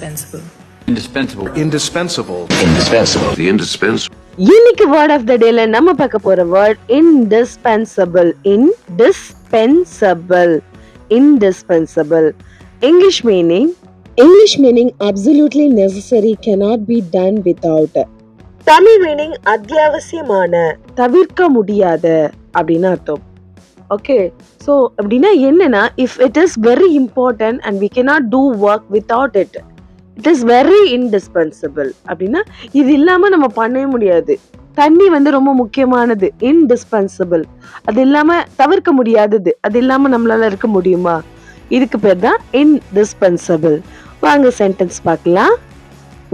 indispensable. Indispensable. Indispensable. Indispensable. The indispensable. இன்னைக்கு word of the டேல நம்ம பார்க்க போற word indispensable. Indispensable. English meaning absolutely necessary, cannot be done without. Tamil meaning அத்தியாவசியமான, தவிர்க்க முடியாத அப்படின்னு அர்த்தம். ஓகே, ஸோ அப்படின்னா என்னன்னா, if it is very important and we cannot do work without it, it is very indispensable. அப்படின்னா இது இல்லாம நம்ம பண்ணவே முடியாது. தண்ணி ரொம்ப முக்கியமானது, indispensable. அது இல்லாம தவிர்க்க முடியாதது, அது இல்லாம நம்மளால இருக்க முடியுமா? இதுக்கு பேர் தான் indispensable. வாங்க சென்டென்ஸ் பார்க்கலாம்.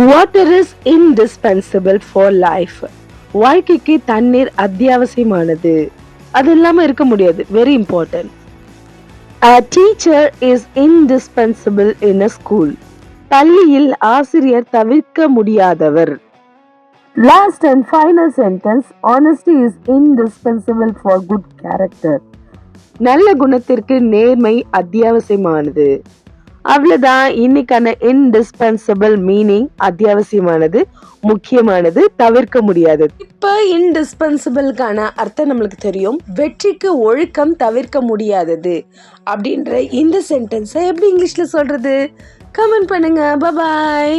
Water is indispensable for life. வாழ்க்கைக்கு தண்ணீர் அத்தியாவசியமானது, அது இல்லாம இருக்க முடியாது, very important. A teacher is indispensable in a school. பள்ளியில் ஆசிரியர் தவிர்க்க முடியாதவர். Last and final sentence, honesty is indispensable for good character. நல்ல குணத்திற்கு நேர்மை அத்தியாவசியமானது. அவ்வளவுதான் இன்னைக்கான indispensable மீனிங். அத்தியாவசியமானது, முக்கியமானது, தவிர்க்க முடியாதது. இப்ப indispensableக்கான அர்த்தம் நம்மளுக்கு தெரியும். வெற்றிக்கு ஒழுக்கம் தவிர்க்க முடியாதது அப்படின்ற இந்த சென்டென்ஸை எப்படி இங்கிலீஷ்ல சொல்றது? கமெண்ட் பண்ணுங்க. பாய்.